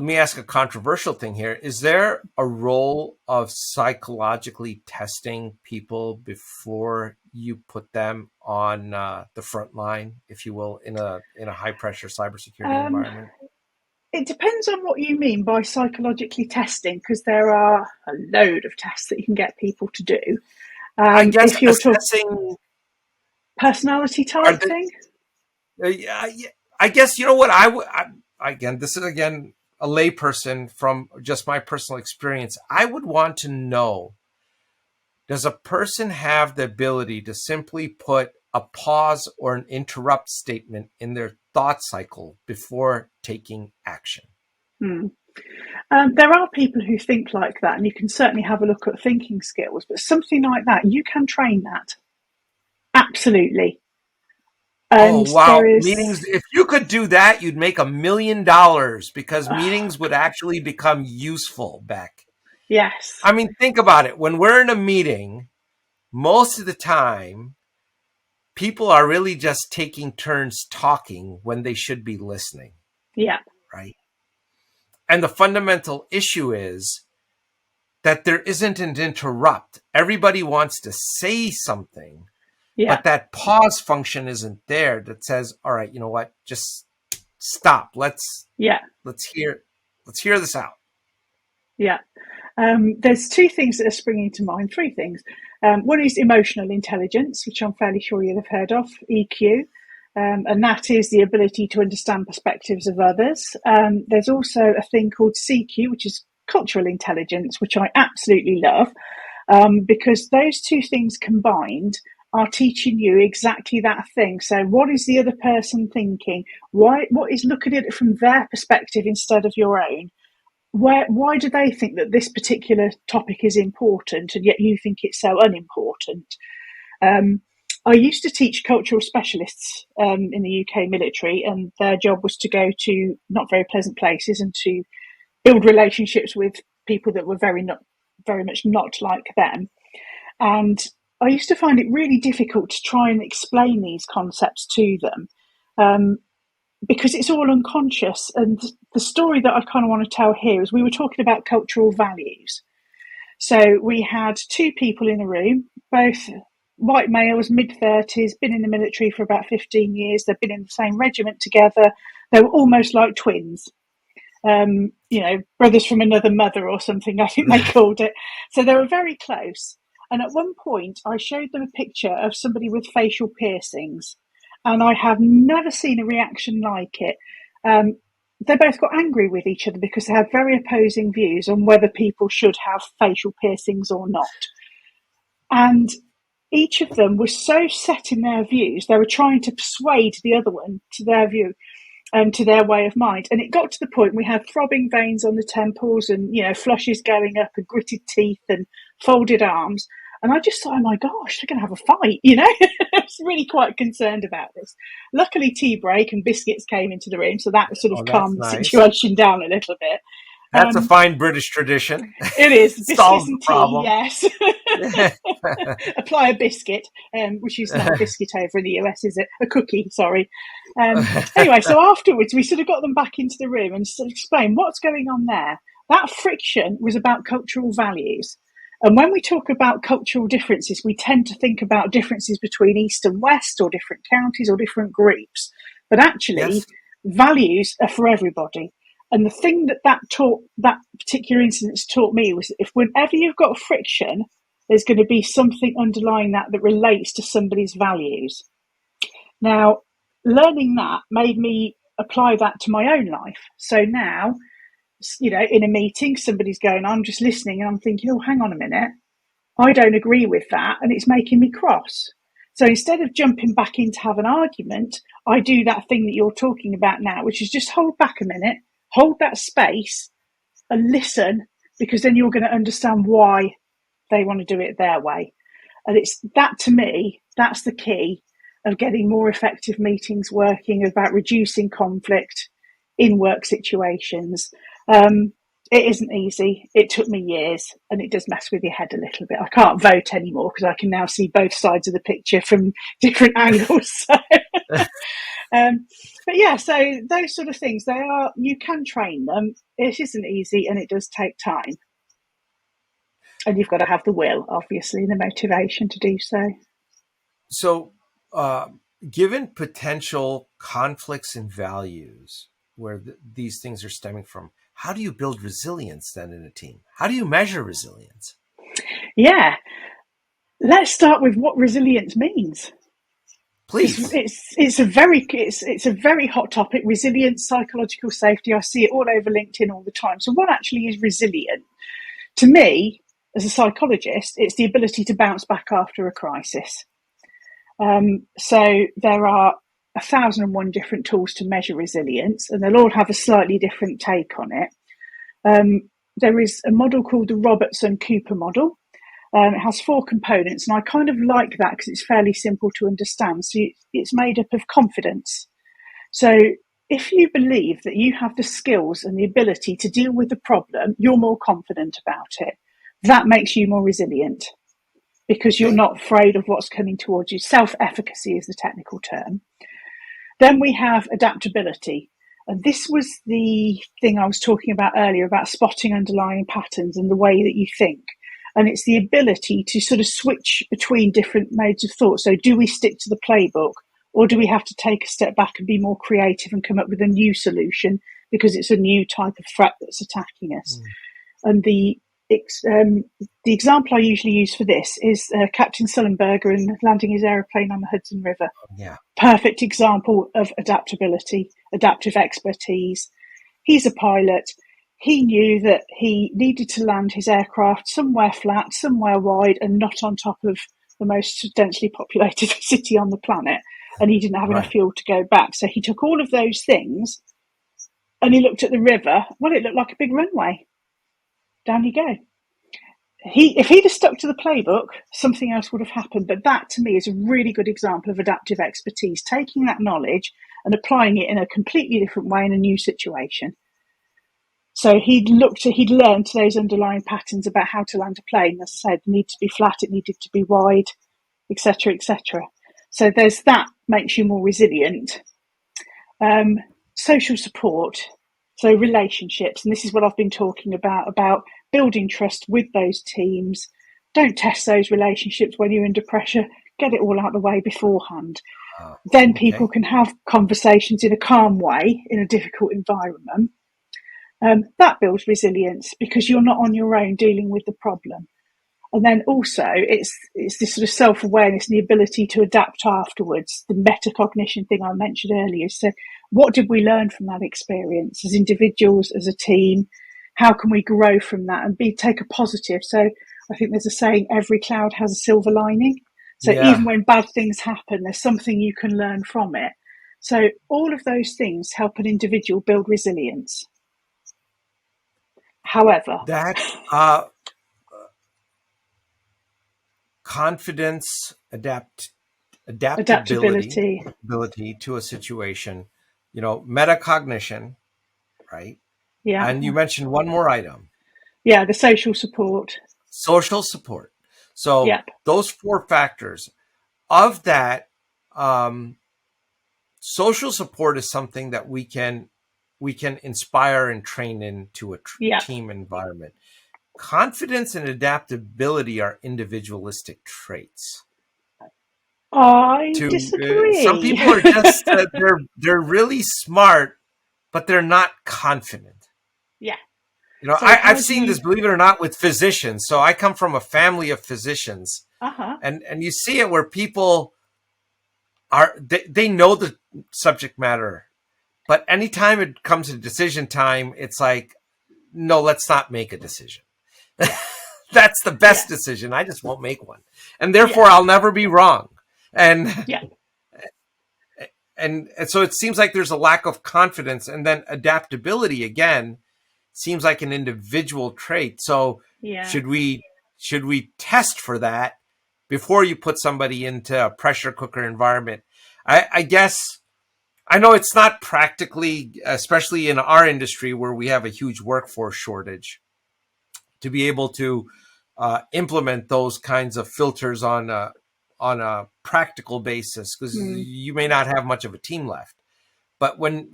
let me ask a controversial thing here. Is there a role of psychologically testing people before you put them on the front line, if you will, in a high pressure cybersecurity environment? It depends on what you mean by psychologically testing, because there are a load of tests that you can get people to do. I guess If you're talking assessing personality type thing, I guess, you know what, again, this is again a layperson from just my personal experience. I would want to know, does a person have the ability to simply put a pause or an interrupt statement in their thought cycle before taking action? There are people who think like that, and you can certainly have a look at thinking skills, but something like that, you can train that. Absolutely. And wow. there is Meetings, if you could do that, you'd make $1 million, because meetings would actually become useful, Bec. Yes. I mean, think about it. When we're in a meeting, most of the time, people are really just taking turns talking when they should be listening. Yeah. Right. And the fundamental issue is that there isn't an interrupt. Everybody wants to say something, but that pause function isn't there that says, all right, you know what, just stop. Let's hear this out. Yeah. There's two things that are springing to mind, three things. One is emotional intelligence, which I'm fairly sure you'll have heard of, EQ. And that is the ability to understand perspectives of others. There's also a thing called CQ, which is cultural intelligence, which I absolutely love, because those two things combined are teaching you exactly that thing. So what is the other person thinking? What is looking at it from their perspective instead of your own? Why do they think that this particular topic is important and yet you think it's so unimportant? I used to teach cultural specialists in the UK military, and their job was to go to not very pleasant places and to build relationships with people that were very much not like them. And I used to find it really difficult to try and explain these concepts to them, because it's all unconscious. And the story that I kind of want to tell here is we were talking about cultural values. So we had two people in a room, both white males, mid-30s, been in the military for about 15 years. They've been in the same regiment together. They were almost like twins. Brothers from another mother or something, I think they called it. So they were very close. And at one point, I showed them a picture of somebody with facial piercings, and I have never seen a reaction like it. They both got angry with each other because they had very opposing views on whether people should have facial piercings or not. And each of them was so set in their views, they were trying to persuade the other one to their view and to their way of mind. And it got to the point we had throbbing veins on the temples and, flushes going up and gritted teeth and folded arms. And I just thought, oh my gosh, they're going to have a fight, I was really quite concerned about this. Luckily, tea break and biscuits came into the room, so that sort of calmed the situation down a little bit. That's a fine British tradition. It is. Biscuits and tea, problem. Yes. Apply a biscuit, which is not a biscuit over in the US, is it? A cookie, sorry. Anyway, so afterwards, we sort of got them back into the room and sort of explained what's going on there. That friction was about cultural values. And when we talk about cultural differences, we tend to think about differences between East and West or different counties or different groups. But actually, values are for everybody. And the thing that particular incident taught me was if whenever you've got friction, there's going to be something underlying that relates to somebody's values. Now, learning that made me apply that to my own life. So now, in a meeting, somebody's going, I'm just listening and I'm thinking, oh, hang on a minute. I don't agree with that and it's making me cross. So instead of jumping back in to have an argument, I do that thing that you're talking about now, which is just hold back a minute, hold that space and listen, because then you're going to understand why they want to do it their way. And it's that, to me, that's the key of getting more effective meetings working, about reducing conflict in work situations. It isn't easy. It took me years, and it does mess with your head a little bit. I can't vote anymore because I can now see both sides of the picture from different angles. But yeah, so those sort of things, you can train them. It isn't easy and it does take time. And you've got to have the will, obviously, and the motivation to do so. So, given potential conflicts in values where these things are stemming from, how do you build resilience then in a team? How do you measure resilience? Yeah, let's start with what resilience means. Please. It's a very hot topic. Resilience, psychological safety. I see it all over LinkedIn all the time. So, what actually is resilient? To me, as a psychologist, it's the ability to bounce back after a crisis. So there are 1,001 different tools to measure resilience, and they'll all have a slightly different take on it. There is a model called the Robertson-Cooper model. It has 4 components, and I kind of like that because it's fairly simple to understand. So it's made up of confidence. So if you believe that you have the skills and the ability to deal with the problem, you're more confident about it. That makes you more resilient because you're not afraid of what's coming towards you. Self-efficacy is the technical term. Then we have adaptability. And this was the thing I was talking about earlier about spotting underlying patterns and the way that you think. And it's the ability to sort of switch between different modes of thought. So do we stick to the playbook, or do we have to take a step back and be more creative and come up with a new solution because it's a new type of threat that's attacking us? And the example I usually use for this is Captain Sullenberger and landing his aeroplane on the Hudson River. Yeah. Perfect example of adaptability, adaptive expertise. He's a pilot. He knew that he needed to land his aircraft somewhere flat, somewhere wide, and not on top of the most densely populated city on the planet. And he didn't have enough fuel to go back. So he took all of those things and he looked at the river. Well, it looked like a big runway. Down you go. If he'd have stuck to the playbook, something else would have happened. But that, to me, is a really good example of adaptive expertise, taking that knowledge and applying it in a completely different way in a new situation. So he'd learned those underlying patterns about how to land a plane. As I said, it needed to be flat, it needed to be wide, etc., etc. So there's that makes you more resilient. Social support, so relationships, and this is what I've been talking about building trust with those teams. Don't test those relationships when you're under pressure. Get it all out of the way beforehand. Then people can have conversations in a calm way in a difficult environment. That builds resilience because you're not on your own dealing with the problem. And then also it's this sort of self-awareness and the ability to adapt afterwards, the metacognition thing I mentioned earlier. So what did we learn from that experience as individuals, as a team? How can we grow from that and take a positive? So I think there's a saying, every cloud has a silver lining. So even when bad things happen, there's something you can learn from it. So all of those things help an individual build resilience. However, that confidence, adaptability to a situation, metacognition, right? Yeah. And you mentioned one more item. Yeah, the social support. Social support. So those 4 factors of that, social support is something that we can inspire and train into a team environment. Confidence and adaptability are individualistic traits. I disagree. Some people are just they're really smart, but they're not confident. Yeah. So I've seen this, believe it or not, with physicians. So I come from a family of physicians, and you see it where people they know the subject matter, but anytime it comes to decision time, it's like, no, let's not make a decision. That's the best decision. I just won't make one, and therefore I'll never be wrong. And so it seems like there's a lack of confidence, and then adaptability again seems like an individual trait. So should we test for that before you put somebody into a pressure cooker environment? I guess I know it's not practically, especially in our industry where we have a huge workforce shortage, to be able to implement those kinds of filters on a practical basis, because you may not have much of a team left. But when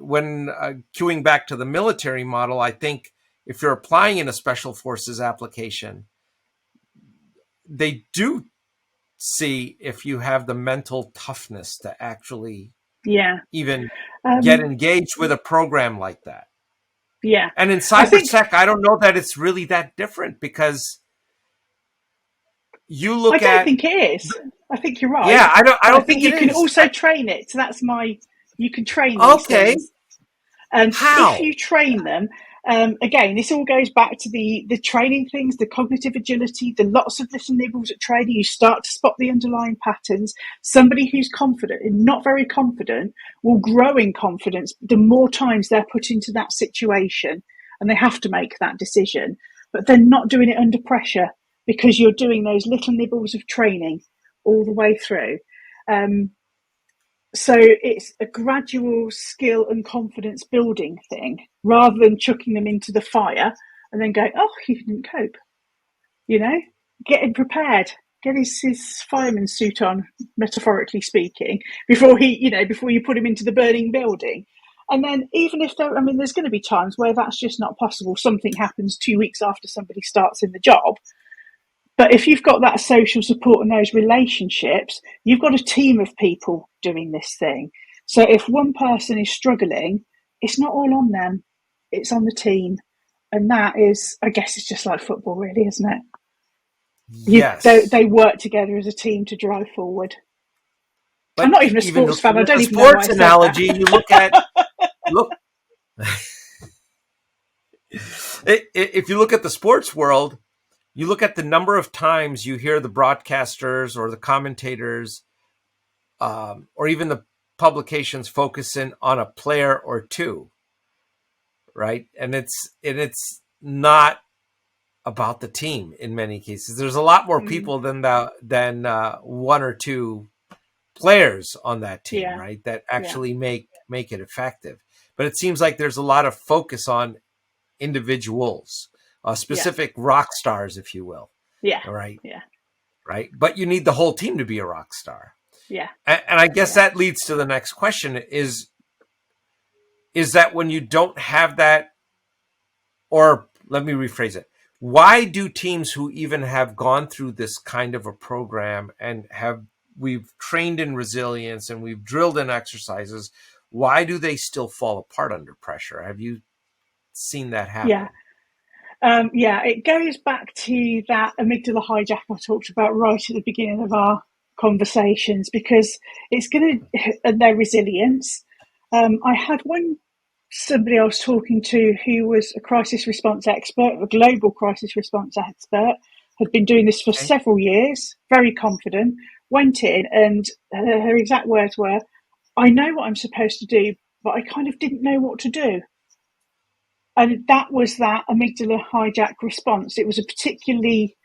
queuing back to the military model, I think if you're applying in a special forces application, they do see if you have the mental toughness to actually even get engaged with a program like that. Yeah. And in cybersec, I don't know that it's really that different, because you look I don't think it is. I think you're right. Yeah, I don't think you it can is. also train it. So you can train these things. And How? if you train them, again, this all goes back to the training things, the cognitive agility, the lots of little nibbles at training. You start to spot the underlying patterns. Somebody who's confident and not very confident will grow in confidence the more times they're put into that situation and they have to make that decision. But they're not doing it under pressure, because you're doing those little nibbles of training all the way through. So it's a gradual skill and confidence building thing, rather than chucking them into the fire and then going, oh, he didn't cope. Getting prepared, get his fireman's suit on, metaphorically speaking, before you put him into the burning building. And then even if there's going to be times where that's just not possible. Something happens 2 weeks after somebody starts in the job. But if you've got that social support and those relationships, you've got a team of people doing this thing. So if one person is struggling, it's not all on them, it's on the team. And that is, I guess it's just like football, really, isn't it? Yes. They work together as a team to drive forward. But I'm not even a sports fan. I don't even know why I said analogy, that. you look if you look at the sports world, you look at the number of times you hear the broadcasters or the commentators, or even the publications focusing on a player or two, right? And it's not about the team in many cases. There's a lot more people than one or two players on that team, right? That actually make it effective. But it seems like there's a lot of focus on individuals, specific rock stars, if you will. Yeah. Right. Yeah. Right. But you need the whole team to be a rock star. Yeah. And I guess that leads to the next question is that when you don't have that, or let me rephrase it. Why do teams who even have gone through this kind of a program and we've trained in resilience and we've drilled in exercises, why do they still fall apart under pressure? Have you seen that happen? It goes back to that amygdala hijack I talked about right at the beginning of our conversations, because it's going to, and their resilience. I had somebody I was talking to who was a crisis response expert, a global crisis response expert, had been doing this for several years, very confident, went in, and her exact words were, I know what I'm supposed to do, but I kind of didn't know what to do. And that was that amygdala hijack response. It was a particularly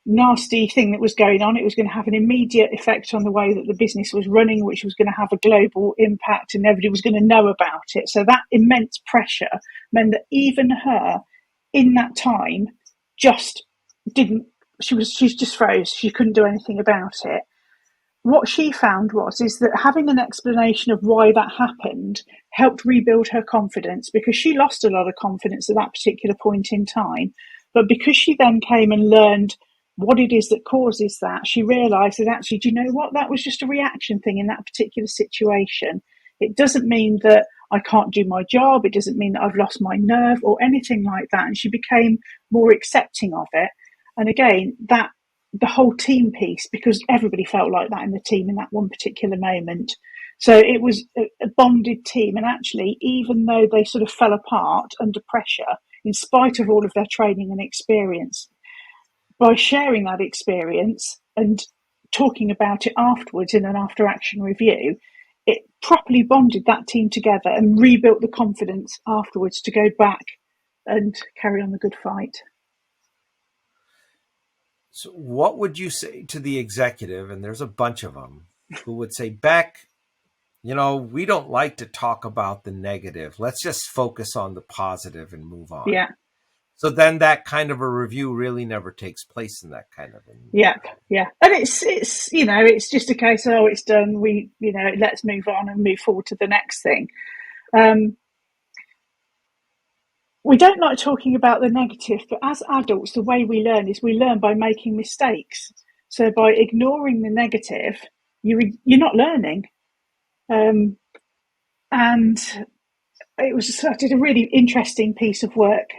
nasty thing that was going on. It was going to have an immediate effect on the way that the business was running, which was going to have a global impact, and everybody was going to know about it. So that immense pressure meant that even her, in that time, just didn't, she just froze. She couldn't do anything about it. What she found is that having an explanation of why that happened helped rebuild her confidence, because she lost a lot of confidence at that particular point in time. But because she then came and learned what it is that causes that, she realised that actually, do you know what? That was just a reaction thing in that particular situation. It doesn't mean that I can't do my job. It doesn't mean that I've lost my nerve or anything like that. And she became more accepting of it. And again, the whole team piece, because everybody felt like that in the team in that one particular moment. So it was a bonded team. And actually, even though they sort of fell apart under pressure, in spite of all of their training and experience, by sharing that experience and talking about it afterwards in an after action review, it properly bonded that team together and rebuilt the confidence afterwards to go back and carry on the good fight. So what would you say to the executive, and there's a bunch of them, who would say, Bec, we don't like to talk about the negative. Let's just focus on the positive and move on. Yeah. So then that kind of a review really never takes place in that kind of Yeah. And it's just a case of, it's done. We, let's move on and move forward to the next thing. We don't like talking about the negative, but as adults, the way we learn is we learn by making mistakes. So by ignoring the negative, you're not learning. And I did a really interesting piece of work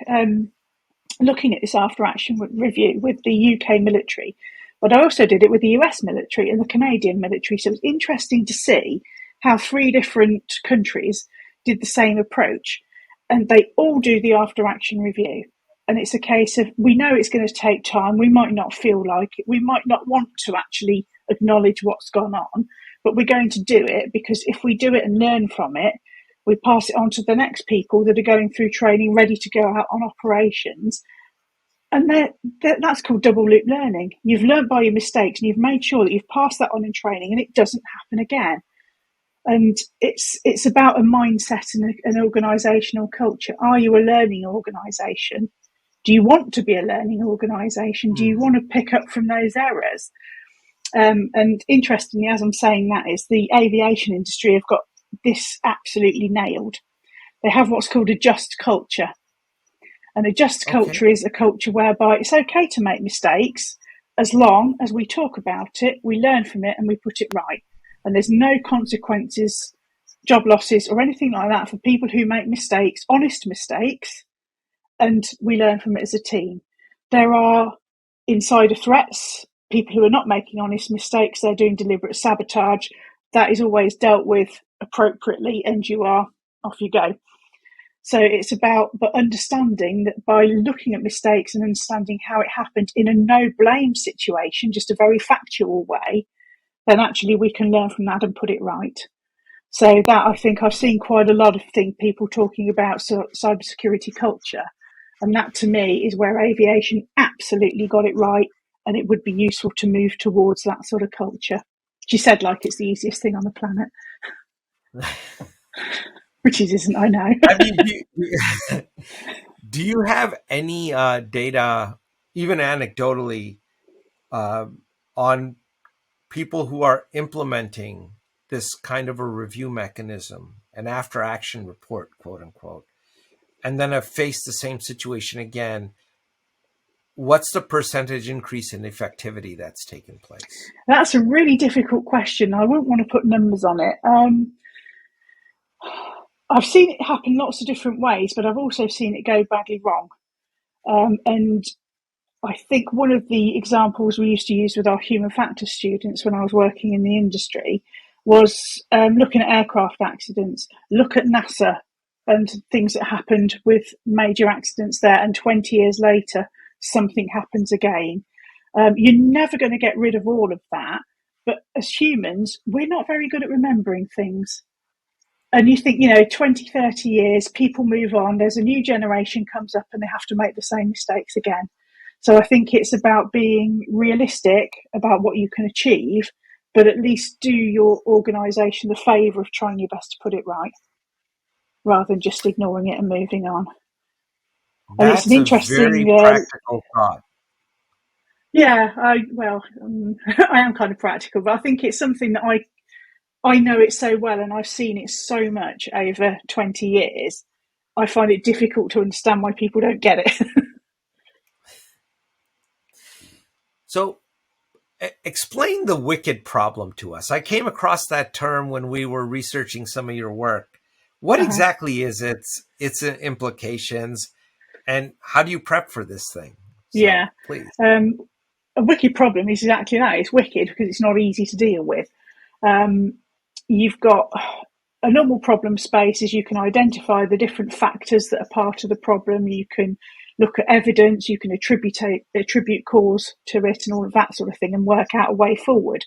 looking at this after action review with the UK military, but I also did it with the US military and the Canadian military. So it was interesting to see how 3 different countries did the same approach, and they all do the after action review. And it's a case of, we know it's going to take time. We might not feel like it. We might not want to actually acknowledge what's gone on, but we're going to do it, because if we do it and learn from it, we pass it on to the next people that are going through training, ready to go out on operations. And that's called double loop learning. You've learned by your mistakes, and you've made sure that you've passed that on in training, and it doesn't happen again. And it's about a mindset and an organisational culture. Are you a learning organisation? Do you want to be a learning organisation? Do you want to pick up from those errors? And interestingly, as I'm saying that, is the aviation industry have got this absolutely nailed. They have what's called a just culture. And a just culture is a culture whereby it's okay to make mistakes, as long as we talk about it, we learn from it, and we put it right. And there's no consequences, job losses, or anything like that for people who make mistakes, honest mistakes, and we learn from it as a team. There are insider threats, people who are not making honest mistakes, they're doing deliberate sabotage. That is always dealt with appropriately, and you are off you go. So it's about understanding that by looking at mistakes and understanding how it happened in a no blame situation, just a very factual way, then actually we can learn from that and put it right. So that, I think I've seen quite a lot of people talking about cybersecurity culture. And that to me is where aviation absolutely got it right. And it would be useful to move towards that sort of culture. She said like it's the easiest thing on the planet. Which it isn't, I know. I mean, do you have any data, even anecdotally, on people who are implementing this kind of a review mechanism, an after action report, quote unquote, and then have faced the same situation again? What's the percentage increase in effectivity that's taken place? That's a really difficult question. I wouldn't want to put numbers on it. I've seen it happen lots of different ways, but I've also seen it go badly wrong. And I think one of the examples we used to use with our human factors students when I was working in the industry was looking at aircraft accidents, look at NASA and things that happened with major accidents there, and 20 years later, something happens again. You're never going to get rid of all of that, but as humans, we're not very good at remembering things. And you think, 20, 30 years, people move on, there's a new generation comes up and they have to make the same mistakes again. So I think it's about being realistic about what you can achieve, but at least do your organisation the favour of trying your best to put it right, rather than just ignoring it and moving on. And it's an interesting, very practical thought. Yeah, I am kind of practical, but I think it's something that I know it so well, and I've seen it so much over 20 years. I find it difficult to understand why people don't get it. So explain the wicked problem to us. I came across that term when we were researching some of your work. What exactly is its implications, and how do you prep for this thing? So, please. A wicked problem is exactly that. It's wicked because it's not easy to deal with. You've got a normal problem space is you can identify the different factors that are part of the problem. You can look at evidence, you can attribute cause to it and all of that sort of thing, and work out a way forward.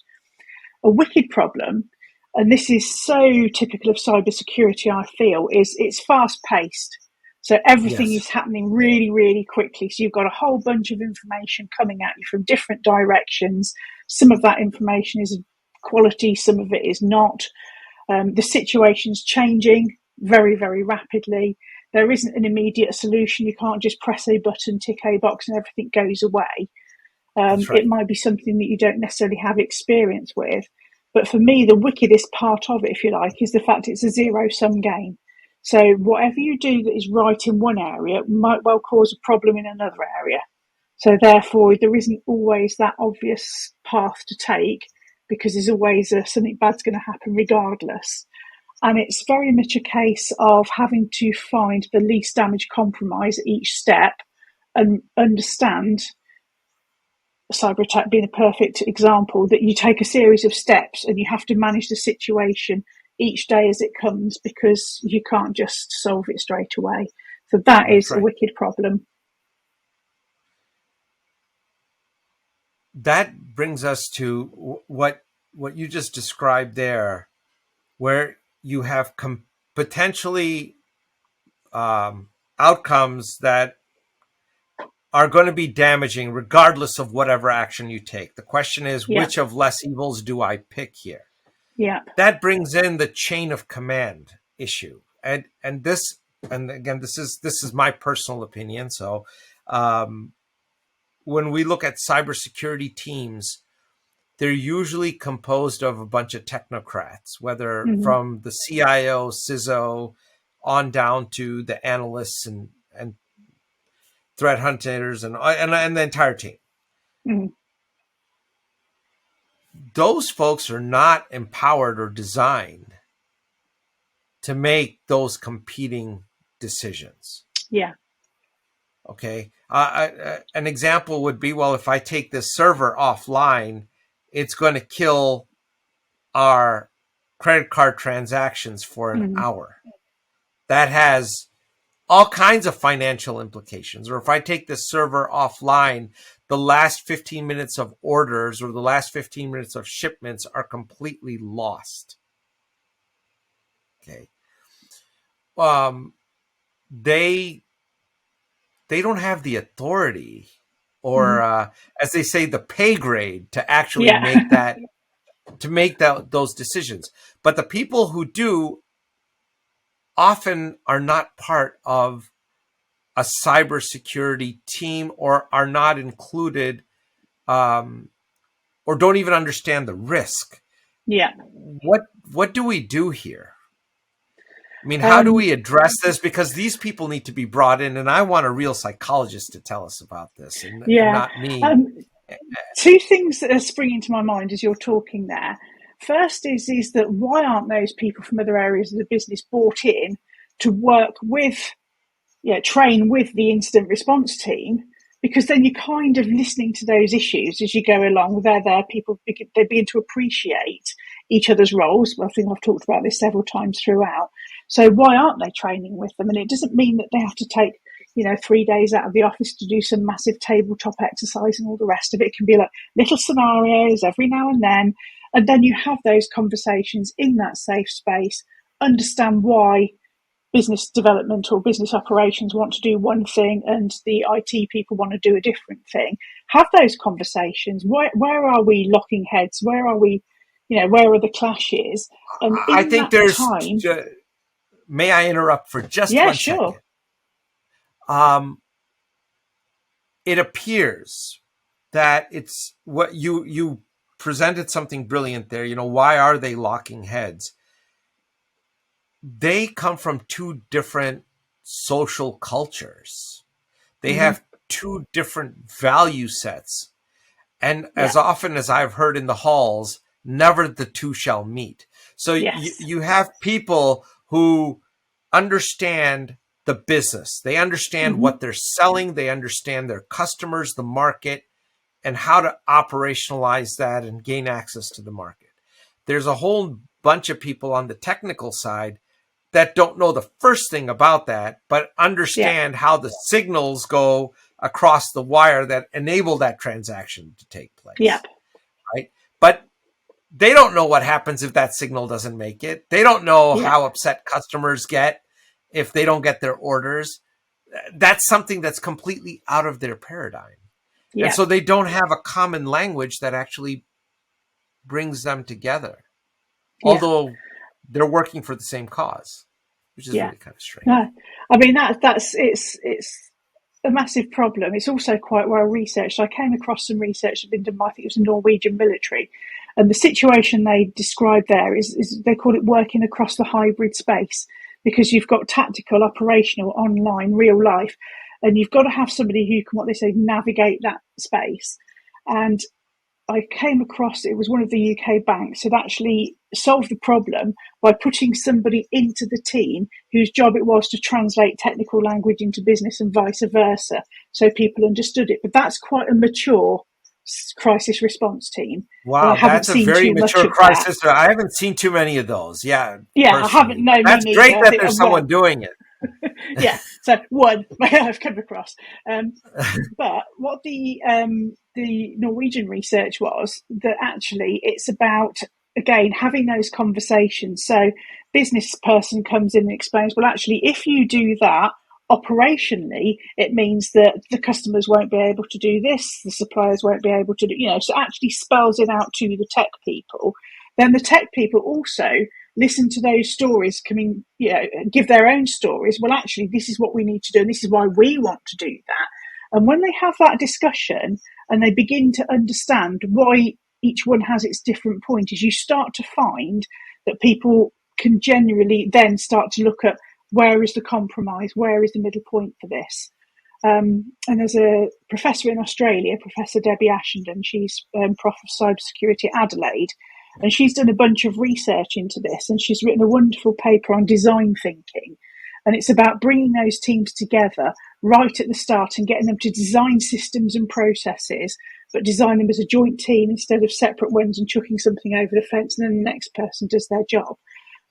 A wicked problem, and this is so typical of cybersecurity, I feel, is it's fast paced. So everything is happening really, really quickly. So you've got a whole bunch of information coming at you from different directions. Some of that information is quality, some of it is not. The situation's changing very, very rapidly. There isn't an immediate solution. You can't just press a button, tick a box, and everything goes away. Right. It might be something that you don't necessarily have experience with. But for me, the wickedest part of it, if you like, is the fact it's a zero-sum game. So whatever you do that is right in one area might well cause a problem in another area. So therefore, there isn't always that obvious path to take, because there's always something bad's going to happen regardless. And it's very much a case of having to find the least damage compromise at each step and understand, cyber attack being a perfect example, that you take a series of steps and you have to manage the situation each day as it comes, because you can't just solve it straight away. So that That's is a right. wicked problem. That brings us to what you just described there, where you have potentially outcomes that are going to be damaging regardless of whatever action you take. The question is, Yeah. which of less evils do I pick here? Yeah. That brings in the chain of command issue. And again, this is my personal opinion. So when we look at cybersecurity teams, they're usually composed of a bunch of technocrats, whether from the CIO, CISO, on down to the analysts and threat hunters and the entire team. Mm-hmm. Those folks are not empowered or designed to make those competing decisions. Yeah. Okay. An example would be, well, if I take this server offline, it's going to kill our credit card transactions for an hour. That has all kinds of financial implications. Or if I take this server offline, the last 15 minutes of orders or the last 15 minutes of shipments are completely lost. Okay. They don't have the authority or, as they say, the pay grade to actually make those decisions. But the people who do often are not part of a cybersecurity team or are not included or don't even understand the risk. Yeah. What do we do here? I mean, how do we address this? Because these people need to be brought in, and I want a real psychologist to tell us about this, and not me. Two things that are springing to my mind as you're talking there. First is that why aren't those people from other areas of the business brought in to work with, train with the incident response team? Because then you're kind of listening to those issues as you go along. They're there, people, they begin to appreciate each other's roles. I think I've talked about this several times throughout. So why aren't they training with them? And it doesn't mean that they have to take 3 days out of the office to do some massive tabletop exercise and all the rest of it. It can be like little scenarios every now and then you have those conversations in that safe space, understand why business development or business operations want to do one thing and the IT people want to do a different thing. Have those conversations. Where are we locking heads? Where are we, where are the clashes? And I think there's time. May I interrupt for just 1 second? It appears that it's what you presented something brilliant there. Why are they locking heads? They come from two different social cultures. They have two different value sets. And as often as I've heard in the halls, never the two shall meet. So you have people who understand the business. They understand what they're selling. They understand their customers, the market, and how to operationalize that and gain access to the market. There's a whole bunch of people on the technical side that don't know the first thing about that, but understand how the signals go across the wire that enable that transaction to take place. Yeah. Right. But they don't know what happens if that signal doesn't make it. They don't know how upset customers get if they don't get their orders. That's something that's completely out of their paradigm. And so they don't have a common language that actually brings them together. Although they're working for the same cause, which is really kind of strange. No, I mean, it's a massive problem. It's also quite well researched. I came across some research that had been done by, I think it was the Norwegian military, and the situation they described there is they call it working across the hybrid space. because you've got tactical, operational, online, real life, and you've got to have somebody who can, what they say, navigate that space. And I came across, it was one of the UK banks had actually solved the problem by putting somebody into the team whose job it was to translate technical language into business and vice versa, so people understood it. But that's quite a mature crisis response team. And I Wow, haven't that's a seen very too much mature of that. crisis. I haven't seen too many of those. Yeah, Yeah, I haven't. personally. No, me That's neither. great I that think there's well, someone doing it. yeah. So one I've come across. But what the Norwegian research was that actually it's about, again, having those conversations. So business person comes in and explains, well, actually, if you do that operationally, it means that the customers won't be able to do this, the suppliers won't be able to do, so actually spells it out to the tech people. Then the tech people also listen to those stories coming, give their own stories. Well, actually, this is what we need to do, and this is why we want to do that. And when they have that discussion and they begin to understand why each one has its different point, is you start to find that people can generally then start to look at where is the compromise, where is the middle point for this. And there's a professor in Australia, Professor Debbie Ashenden, she's Prof of Cybersecurity at Adelaide, and she's done a bunch of research into this, and she's written a wonderful paper on design thinking. And it's about bringing those teams together right at the start and getting them to design systems and processes, but design them as a joint team instead of separate ones and chucking something over the fence and then the next person does their job.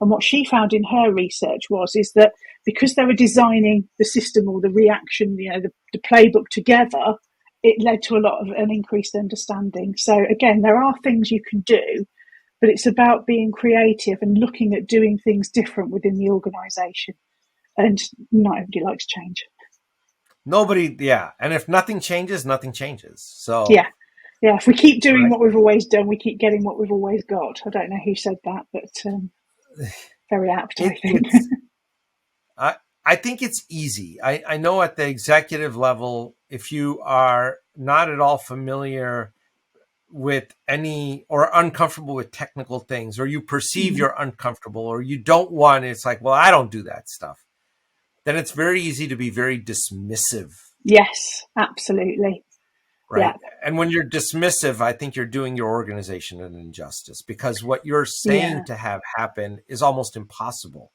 And what she found in her research is that because they were designing the system or the reaction, the playbook together, it led to a lot of an increased understanding. So again, there are things you can do, but it's about being creative and looking at doing things different within the organisation. And not everybody likes change. Nobody, yeah. And if nothing changes, nothing changes. So Yeah. If we keep doing right. what we've always done, we keep getting what we've always got. I don't know who said that, but very apt, I think. I think it's easy. I know at the executive level, if you are not at all familiar with any or uncomfortable with technical things, or you perceive you're uncomfortable, or you don't want, it's like, well, I don't do that stuff, then it's very easy to be very dismissive. Yes, absolutely. Right. Yeah. And when you're dismissive, I think you're doing your organization an injustice, because what you're saying to have happen is almost impossible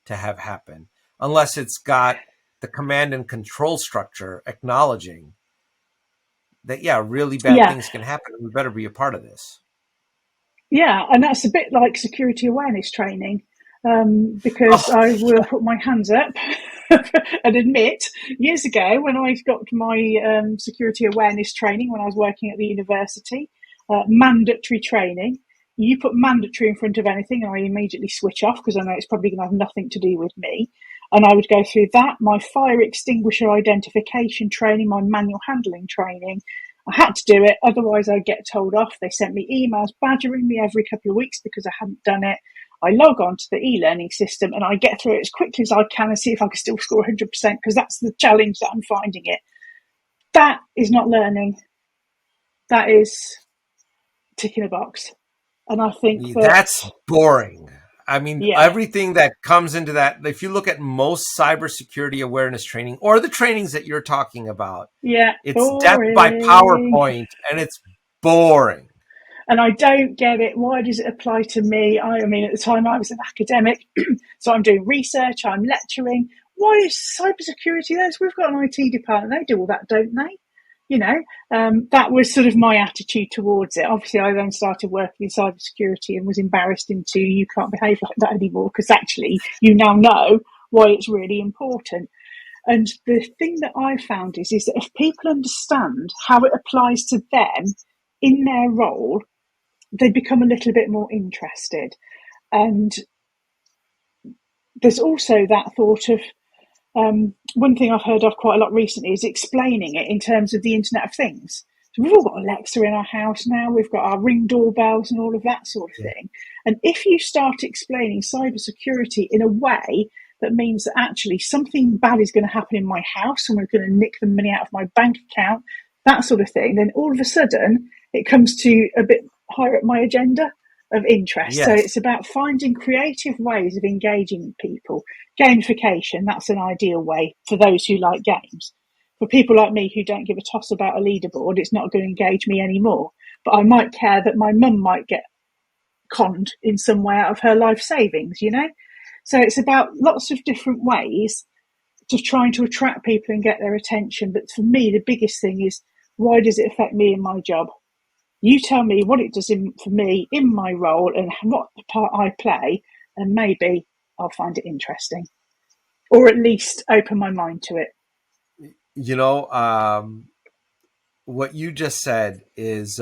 to have happen unless it's got the command and control structure acknowledging that, really bad things can happen. We better be a part of this. Yeah. And that's a bit like security awareness training, because I will put my hands up and admit, years ago when I got my security awareness training when I was working at the university, mandatory training, you put mandatory in front of anything and I immediately switch off because I know it's probably going to have nothing to do with me. And I would go through that, my fire extinguisher identification training, my manual handling training. I had to do it, otherwise I'd get told off. They sent me emails badgering me every couple of weeks because I hadn't done it. I log on to the e-learning system and I get through it as quickly as I can and see if I can still score 100%, because that's the challenge that I'm finding it. That is not learning. That is ticking a box. And I think that's boring. I mean, everything that comes into that, if you look at most cybersecurity awareness training or the trainings that you're talking about, it's boring. death by PowerPoint and it's boring. And I don't get it. Why does it apply to me? I mean, at the time I was an academic, so I'm doing research, I'm lecturing. Why is cybersecurity there? We've got an IT department. They do all that, don't they? That was sort of my attitude towards it. Obviously, I then started working in cybersecurity and was embarrassed into you can't behave like that anymore, because actually you now know why it's really important. And the thing that I found is that if people understand how it applies to them in their role, they become a little bit more interested. And there's also that thought of, one thing I've heard of quite a lot recently is explaining it in terms of the Internet of Things. So we've all got Alexa in our house now, we've got our Ring doorbells and all of that sort of thing. And if you start explaining cybersecurity in a way that means that actually something bad is going to happen in my house and we're going to nick the money out of my bank account, that sort of thing, then all of a sudden it comes to a bit higher up my agenda. of interest. So Yes. it's about finding creative ways of engaging with people. Gamification, that's an ideal way for those who like games. For people like me who don't give a toss about a leaderboard, it's not going to engage me anymore. But I might care that my mum might get conned in some way out of her life savings, you know? So it's about lots of different ways to trying to attract people and get their attention. But for me, the biggest thing is, why does it affect me in my job? You tell me what it does for me in my role and what part I play, and maybe I'll find it interesting, or at least open my mind to it. You know, what you just said is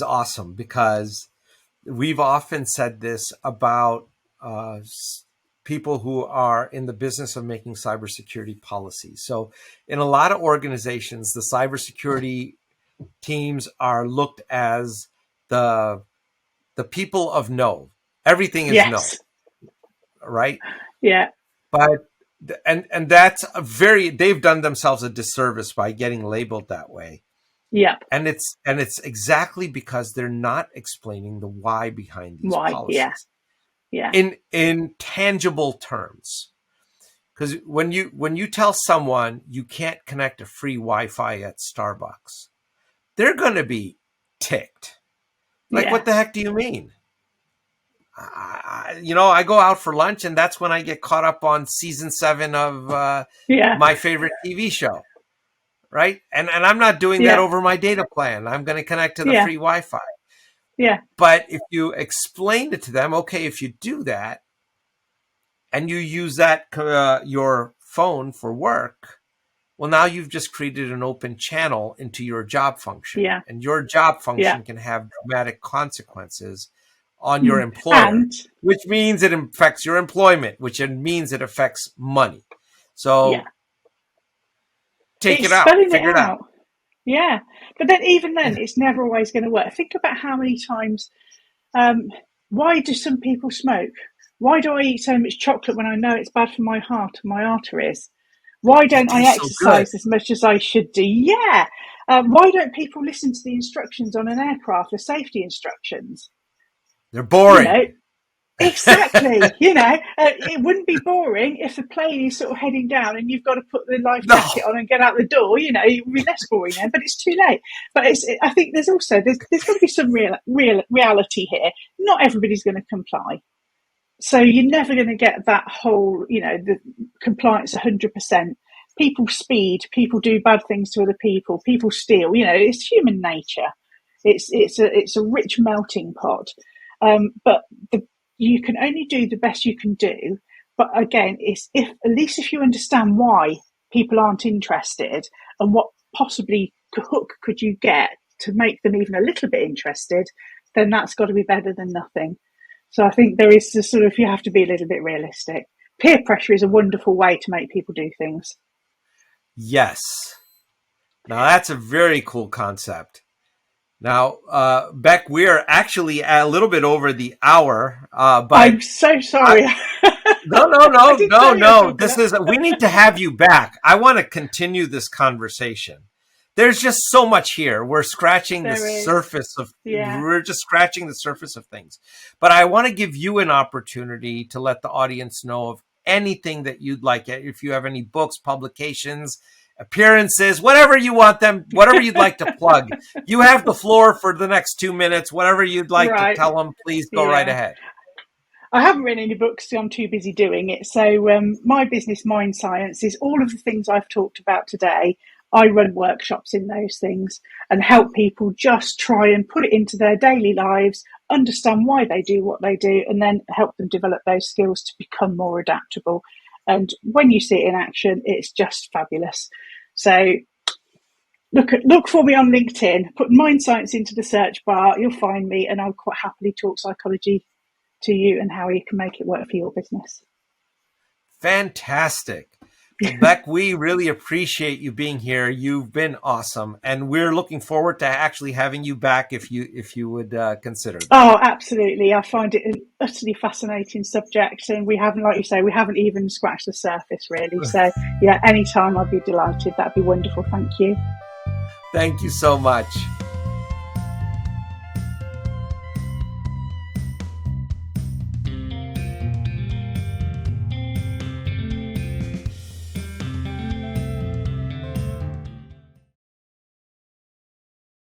awesome, because we've often said this about people who are in the business of making cybersecurity policies. So in a lot of organizations, the cybersecurity teams are looked as the people of no. Everything is no, right? Yeah. But and that's they've done themselves a disservice by getting labeled that way. Yeah. And it's exactly because they're not explaining the why behind these policies. Yeah. In tangible terms. Because when you tell someone you can't connect a free Wi-Fi at Starbucks, they're going to be ticked. Like, what the heck do you mean? I go out for lunch, and that's when I get caught up on season 7 of my favorite TV show, right? And I'm not doing that over my data plan. I'm going to connect to the free Wi-Fi. Yeah. But if you explain it to them, okay, if you do that, and you use that your phone for work, well, now you've just created an open channel into your job function. Yeah. And your job function can have dramatic consequences on your employer, which means it affects your employment, which means it affects money. So take it out, figure it out. Yeah. But then even then, it's never always going to work. Think about how many times, why do some people smoke? Why do I eat so much chocolate when I know it's bad for my heart and my arteries? Why don't I exercise as much as I should do? Yeah. Why don't people listen to the instructions on an aircraft, the safety instructions? They're boring. You know, exactly. It wouldn't be boring if the plane is sort of heading down and you've got to put the life jacket on and get out the door. It would be less boring then, but it's too late. But I think there's got to be some real reality here. Not everybody's going to comply. So you're never going to get that whole, the compliance 100%. People speed, people do bad things to other people, people steal. It's human nature. It's a rich melting pot. But you can only do the best you can do. But again, at least if you understand why people aren't interested and what possibly hook could you get to make them even a little bit interested, then that's got to be better than nothing. So I think there is you have to be a little bit realistic. Peer pressure is a wonderful way to make people do things. Yes. Now that's a very cool concept. Now, Bec, we're actually a little bit over the hour, but I'm so sorry. No. We need to have you back. I want to continue this conversation. There's just so much here. We're scratching the surface of, we're just scratching the surface of things. But I want to give you an opportunity to let the audience know of anything that you'd like. If you have any books, publications, appearances, whatever you want them, whatever you'd like to plug. You have the floor for the next 2 minutes. Whatever you'd like to tell them, please go right ahead. I haven't written any books, so I'm too busy doing it. So my business, Mind Science, is all of the things I've talked about today. I run workshops in those things and help people just try and put it into their daily lives, understand why they do what they do, and then help them develop those skills to become more adaptable. And when you see it in action, it's just fabulous. So look for me on LinkedIn, put Mind Science into the search bar, you'll find me, and I'll quite happily talk psychology to you and how you can make it work for your business. Fantastic. Well, Bec, we really appreciate you being here. You've been awesome, and we're looking forward to actually having you back if you would consider that. Oh, absolutely. I find it an utterly fascinating subject, and we haven't, like you say, we haven't even scratched the surface really. So yeah, anytime I'd be delighted. That'd be wonderful. Thank you. Thank you so much.